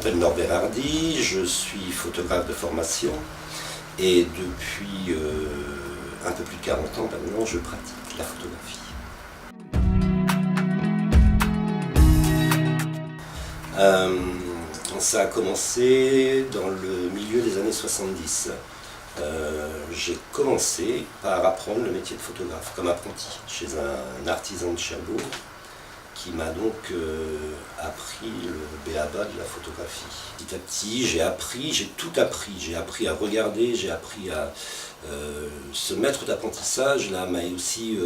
m'appelle Norbert Hardy, je suis photographe de formation et depuis un peu plus de 40 ans maintenant, je pratique la photographie. Ça a commencé dans le milieu des années 70. J'ai commencé par apprendre le métier de photographe comme apprenti chez un artisan de Cherbourg qui m'a donc appris le b.a.-ba de la photographie. Petit à petit, j'ai tout appris. J'ai appris à regarder, j'ai appris à ce maître d'apprentissage là m'a aussi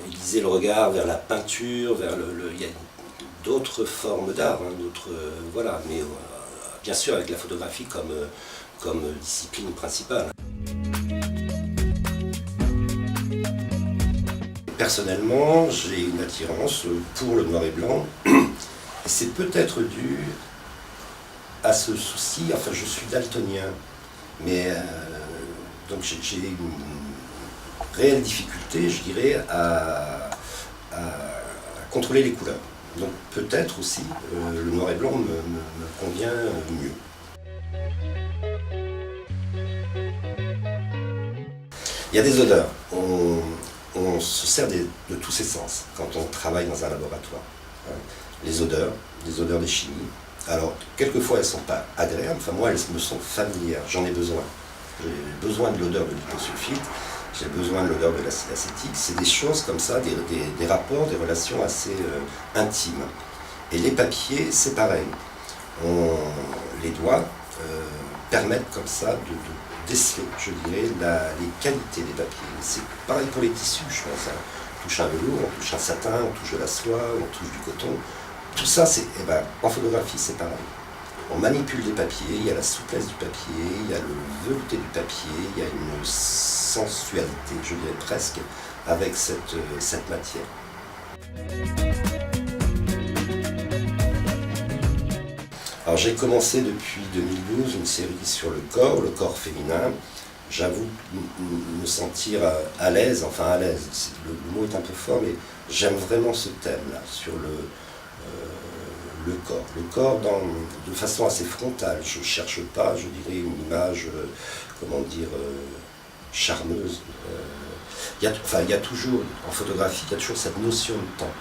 aiguisé le regard vers la peinture, vers il y a d'autres formes d'art, hein, voilà, mais bien sûr avec la photographie comme discipline principale. Personnellement, j'ai une attirance pour le noir et blanc, et c'est peut-être dû à ce souci, enfin je suis daltonien, mais donc j'ai une réelle difficulté, je dirais, à contrôler les couleurs. Donc peut-être aussi le noir et blanc me convient mieux. Il y a des odeurs. On se sert de tous ses sens quand on travaille dans un laboratoire. Les odeurs des chimies. Alors, quelquefois, elles ne sont pas agréables. Enfin, moi, elles me sont familières. J'en ai besoin. J'ai besoin de l'odeur de liposulfite. J'ai besoin de l'odeur de l'acide acétique. C'est des choses comme ça, des rapports, des relations assez intimes. Et les papiers, c'est pareil. Les doigts permettent comme ça de déceler, je dirais, les qualités des papiers. C'est pareil pour les tissus, je pense. Hein. On touche un velours, on touche un satin, on touche de la soie, on touche du coton. Tout ça, en photographie, c'est pareil. On manipule les papiers, il y a la souplesse du papier, il y a le velouté du papier, il y a une sensualité, je dirais presque, avec cette matière. Alors j'ai commencé depuis 2012 une série sur le corps féminin. J'avoue me sentir à l'aise, enfin à l'aise, le mot est un peu fort, mais j'aime vraiment ce thème-là, sur le corps. Le corps de façon assez frontale, je ne cherche pas, je dirais, une image, charmeuse. Il y a toujours, en photographie, il y a toujours cette notion de temps.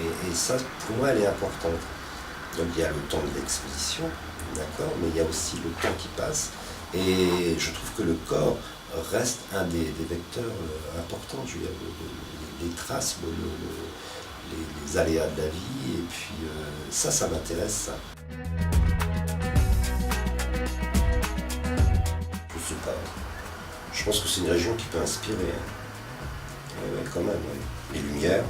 Et ça, pour moi, elle est importante. Donc il y a le temps de l'exposition, d'accord, mais il y a aussi le temps qui passe. Et je trouve que le corps reste un des vecteurs importants. Je veux dire, les traces, les aléas de la vie, et puis ça m'intéresse, ça. Je sais pas. Je pense que c'est une région qui peut inspirer. Ouais, quand même, ouais. Les lumières,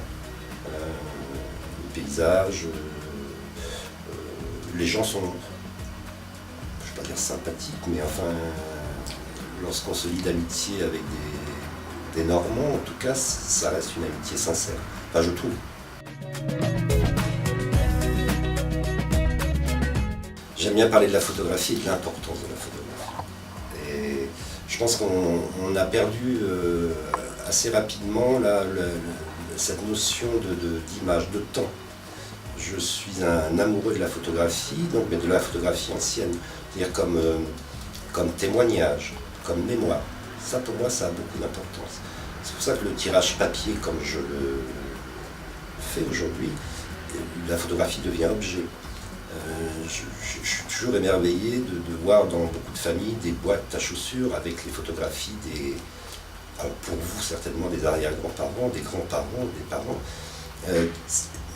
les paysages. Les gens sont, je ne vais pas dire sympathiques, mais enfin, lorsqu'on se lie d'amitié avec des Normands, en tout cas, ça reste une amitié sincère. Enfin, je trouve. J'aime bien parler de la photographie et de l'importance de la photographie. Et je pense qu'on a perdu assez rapidement cette notion d'image, de temps. Je suis un amoureux de la photographie, mais de la photographie ancienne, c'est-à-dire comme témoignage, comme mémoire. Ça, pour moi, ça a beaucoup d'importance. C'est pour ça que le tirage papier, comme je le fais aujourd'hui, la photographie devient objet. Je suis toujours émerveillé de voir dans beaucoup de familles des boîtes à chaussures avec les photographies alors pour vous certainement des arrière-grands-parents, des grands-parents, des parents.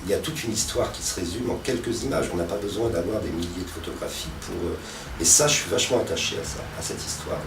Il y a toute une histoire qui se résume en quelques images. On n'a pas besoin d'avoir des milliers de photographies pour... Et ça, je suis vachement attaché à ça, à cette histoire.